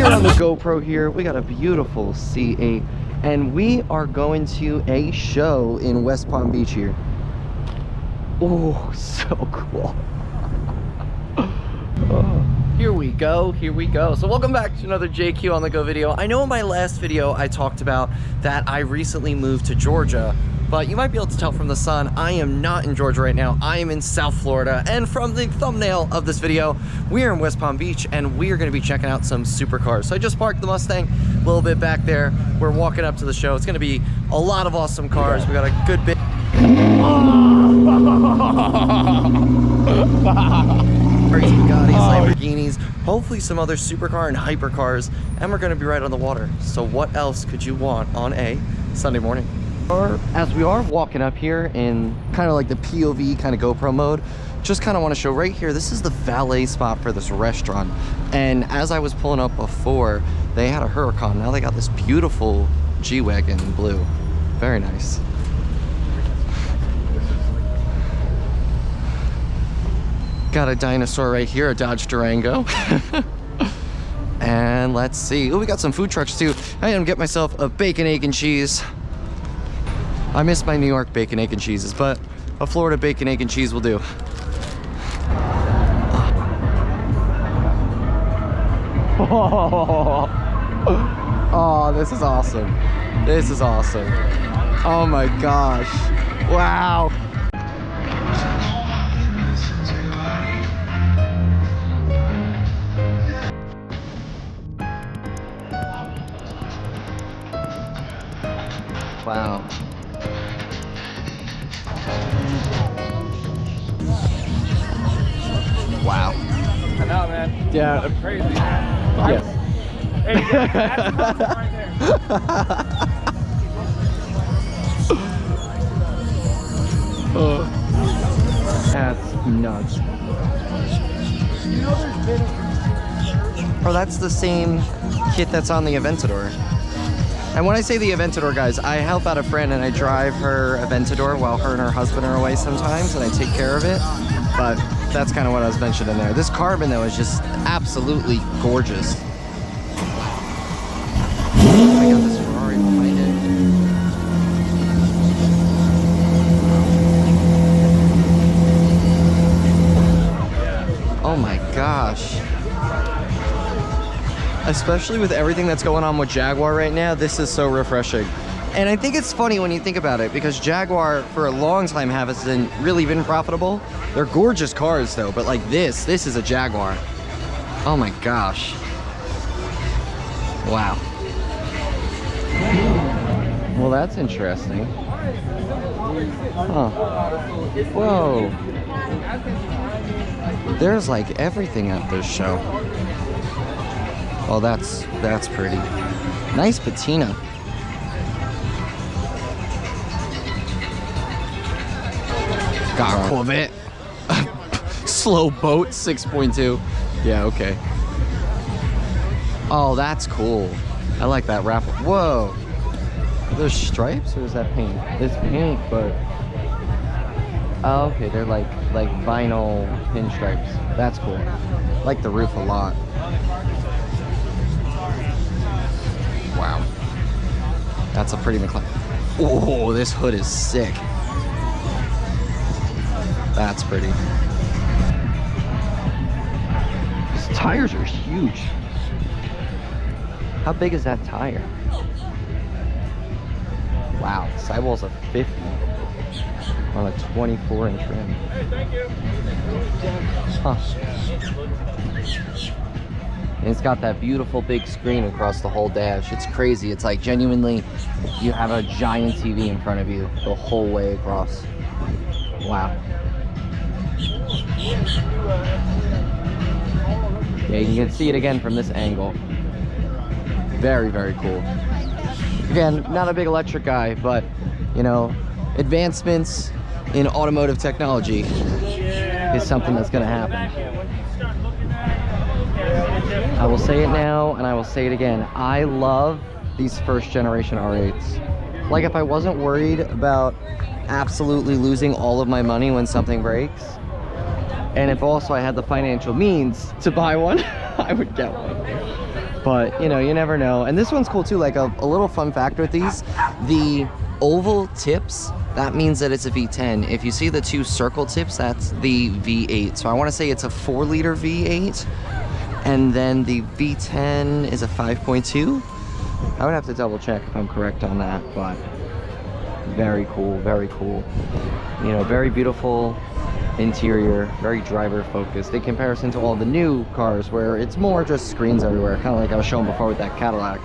We are on the GoPro here. We got a beautiful C8, and we are going to a show in West Palm Beach here. Oh, so cool. Oh. Here we go, here we go. So welcome back to another JQ on the Go video. I know in my last video I talked about that I recently moved to Georgia, but you might be able to tell from the sun, I am not in Georgia right now. I am in South Florida, and from the thumbnail of this video, we are in West Palm Beach, and we are gonna be checking out some supercars. So I just parked the Mustang a little bit back there. We're walking up to the show. It's gonna be a lot of awesome cars. We got a good bit. Bugattis, Lamborghinis, hopefully some other supercar and hypercars, and we're gonna be right on the water. So what else could you want on a Sunday morning? As we are walking up here in kind of like the POV kind of GoPro mode, just kind of want to show right here, this is the valet spot for this restaurant. And as I was pulling up before, they had a Huracan. Now they got this beautiful G-Wagon in blue. Very nice. Got a dinosaur right here, a Dodge Durango. And let's see. Oh, we got some food trucks too. I am gonna get myself a bacon, egg, and cheese. I miss my New York bacon, egg, and cheeses, but a Florida bacon, egg, and cheese will do. Oh, this is awesome. This is awesome. Oh my gosh. Wow. Wow. Wow. I know, man. Yeah. That's crazy, man. Yes. Hey, yeah, that's the right there. That's nuts. Oh, that's the same kit that's on the Aventador. And when I say the Aventador, guys, I help out a friend and I drive her Aventador while her and her husband are away sometimes, and I take care of it. But that's kind of what I was mentioning there. This Carbon, though, is just absolutely gorgeous. I got this Ferrari behind it. Oh my gosh. Especially with everything that's going on with Jaguar right now, this is so refreshing. And I think it's funny when you think about it, because Jaguar for a long time hasn't really been profitable. They're gorgeous cars though, but like this is a Jaguar. Oh my gosh. Wow. Well, that's interesting. Huh. Whoa. There's like everything at this show. Oh, that's pretty. Nice patina. Got a Corvette. Slow boat, 6.2. Yeah, okay. Oh, that's cool. I like that wrap. Whoa. Are those stripes or is that paint? It's paint, but... Oh, okay, they're like vinyl pinstripes. That's cool. I like the roof a lot. Wow. That's a pretty McLaren. Oh, this hood is sick. That's pretty. These tires are huge. How big is that tire? Wow, sidewall's a 50 on a 24-inch rim. Hey, thank you. Huh. And it's got that beautiful big screen across the whole dash. It's crazy. It's like genuinely, you have a giant TV in front of you the whole way across. Wow. Yeah, you can see it again from this angle. Very, very cool. Again, not a big electric guy, but, you know, advancements in automotive technology is something that's going to happen. I will say it now, and I will say it again. I love these first generation R8s. Like, if I wasn't worried about absolutely losing all of my money when something breaks, and if also I had the financial means to buy one, I would get one. But you know, you never know. And this one's cool too. Like a little fun fact with these, the oval tips, that means that it's a V10. If you see the two circle tips, that's the V8. So I want to say it's a 4-liter V8, and then the V10 is a 5.2. I would have to double check if I'm correct on that, but very cool, very cool. You know, very beautiful interior, very driver focused in comparison to all the new cars where it's more just screens everywhere, kind of like I was showing before with that Cadillac.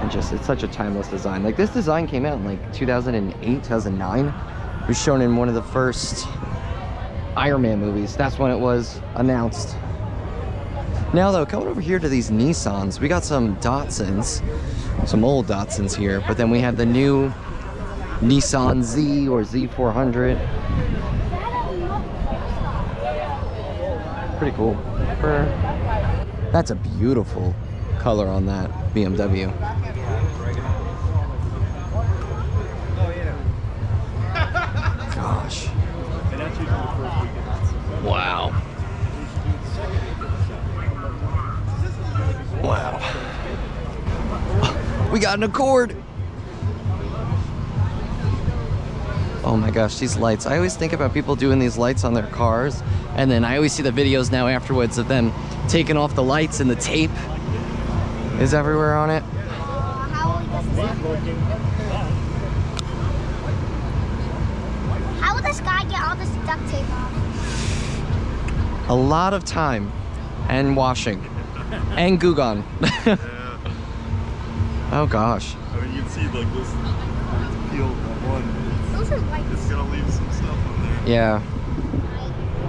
And just, it's such a timeless design. Like this design came out in like 2008, 2009. It was shown in one of the first Iron Man movies. That's when it was announced. Now though, coming over here to these Nissans, we got some Datsuns, some old Datsuns here, but then we have the new Nissan Z or Z400. Pretty cool. That's a beautiful color on that BMW. Gosh. Wow. Wow. We got an Accord. Oh my gosh, these lights. I always think about people doing these lights on their cars, and then I always see the videos now afterwards of them taking off the lights and the tape is everywhere on it. How will this guy get all this duct tape off? A lot of time and washing and Goo Gone. Yeah. Oh gosh. I mean, you can see like this peel one. Those are lights. It's gonna leave some stuff on there. Yeah.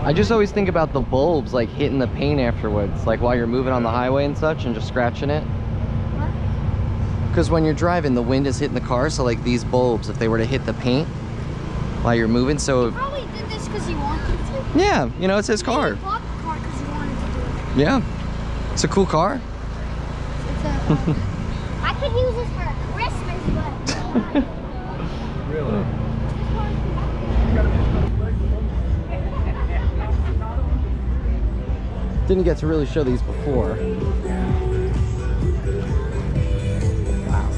I just always think about the bulbs like hitting the paint afterwards, like while you're moving on the highway and such and just scratching it. What? Because when you're driving, the wind is hitting the car, so like these bulbs, if they were to hit the paint while you're moving, so He probably did this because he wanted to. yeah, you know, it's his car. He bought the car because he wanted to do it. Yeah, it's a cool car. It's a, I could use this for Christmas, but Really? Didn't get to really show these before. Wow.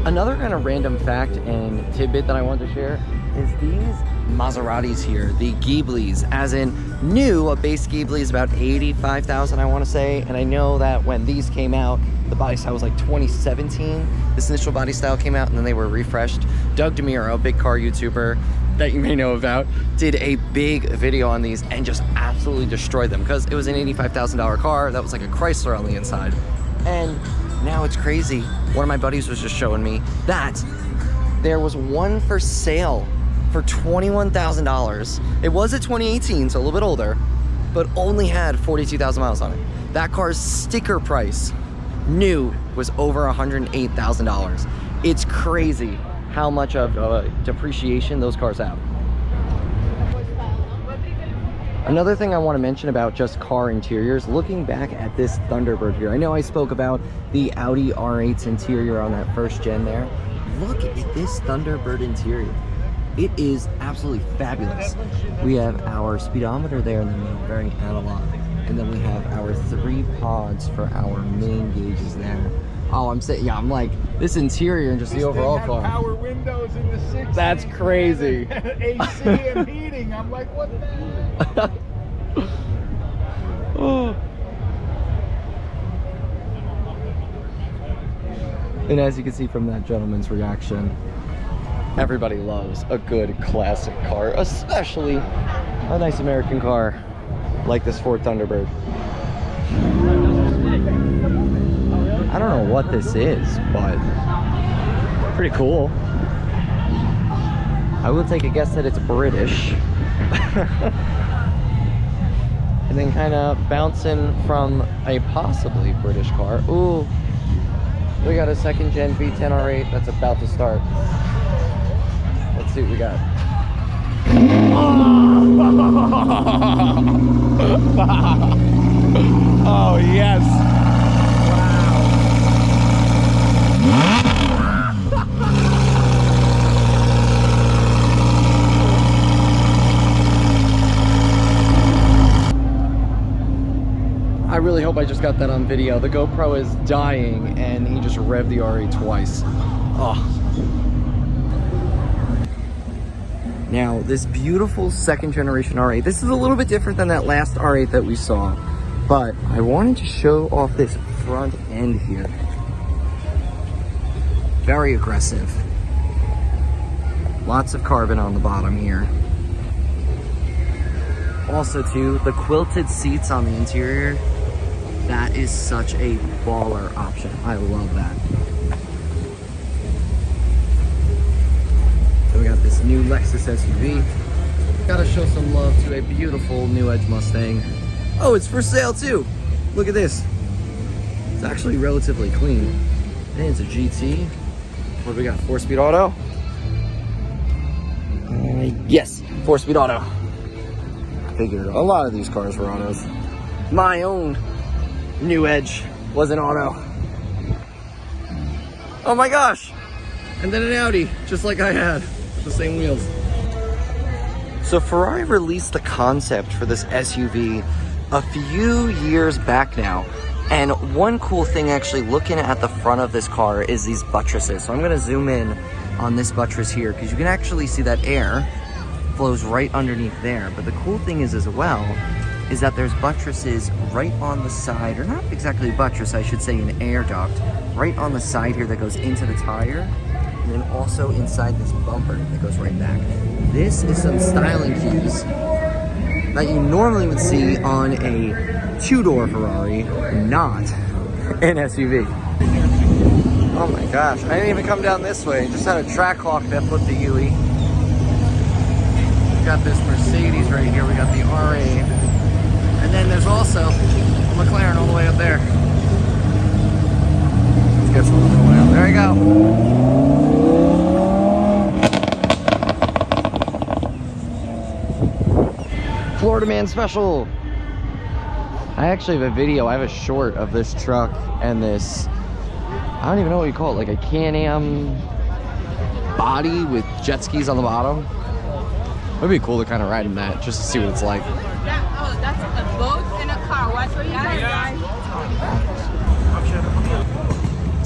Another kind of random fact and tidbit that I wanted to share is these Maseratis here, the Ghiblis, as in new, a base Ghibli is about 85,000, I want to say, and I know that when these came out, the body style was like 2017. This initial body style came out and then they were refreshed. Doug DeMuro, a big car YouTuber that you may know about, did a big video on these and just absolutely destroyed them because it was an $85,000 car that was like a Chrysler on the inside. And now it's crazy. One of my buddies was just showing me that there was one for sale for $21,000. It was a 2018, so a little bit older, but only had 42,000 miles on it. That car's sticker price, new, was over $108,000. It's crazy how much of depreciation those cars have. Another thing I want to mention about just car interiors, looking back at this Thunderbird here, I know I spoke about the Audi R8's interior on that first gen there. Look at this Thunderbird interior. It is absolutely fabulous. We have our speedometer there in the middle, very analog. And then we have our 3 pods for our main gauges there. Oh, I'm saying, yeah, I'm like, this interior and just the overall car. Power windows in the 60s. That's crazy. AC and heating. I'm like, what the hell? Oh. And as you can see from that gentleman's reaction, everybody loves a good classic car, especially a nice American car like this Ford Thunderbird. I don't know what this is, but pretty cool. I will take a guess that it's British. And then kind of bouncing from a possibly British car. Ooh, we got a 2nd gen V10 R8 that's about to start. Let's see what we got. Oh, yes. hope I just got that on video. The GoPro is dying and he just revved the R8 twice. Oh. Now, this beautiful second generation R8, this is a little bit different than that last R8 that we saw, but I wanted to show off this front end here. Very aggressive. Lots of carbon on the bottom here. Also too, the quilted seats on the interior, that is such a baller option. I love that. So we got this new Lexus SUV. Gotta show some love to a beautiful new Edge Mustang. Oh, it's for sale too. Look at this. It's actually relatively clean. And it's a GT. What do we got? 4-speed auto? Yes, 4-speed auto. Figured a lot of these cars were autos. My own new Edge was an auto. Oh my gosh! And then an Audi, just like I had, with the same wheels. So Ferrari released the concept for this SUV a few years back now. And one cool thing actually looking at the front of this car is these buttresses. So I'm gonna zoom in on this buttress here because you can actually see that air flows right underneath there. But the cool thing is as well, is that there's buttresses right on the side, or not exactly buttress, I should say an air duct, right on the side here that goes into the tire, and then also inside this bumper that goes right back. This is some styling cues that you normally would see on a two-door Ferrari, not an SUV. Oh my gosh, I didn't even come down this way. Just had a track hawk that flipped the UE. We got this Mercedes right here, we got the R8. And then there's also a McLaren all the way up there. Let's get some all the way up. There you go. Florida Man Special. I actually have a video, I have a short of this truck and this, I don't even know what you call it, like a Can-Am body with jet skis on the bottom. It would be cool to kind of ride in that, just to see what it's like. That's a boat and a car. Watch what you guys.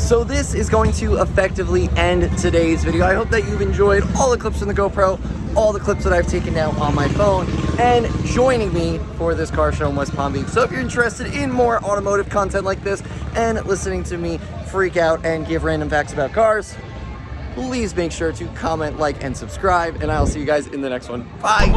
So this is going to effectively end today's video. I hope that you've enjoyed all the clips from the GoPro, all the clips that I've taken now on my phone, and joining me for this car show in West Palm Beach. So if you're interested in more automotive content like this and listening to me freak out and give random facts about cars, please make sure to comment, like, and subscribe, and I'll see you guys in the next one. Bye!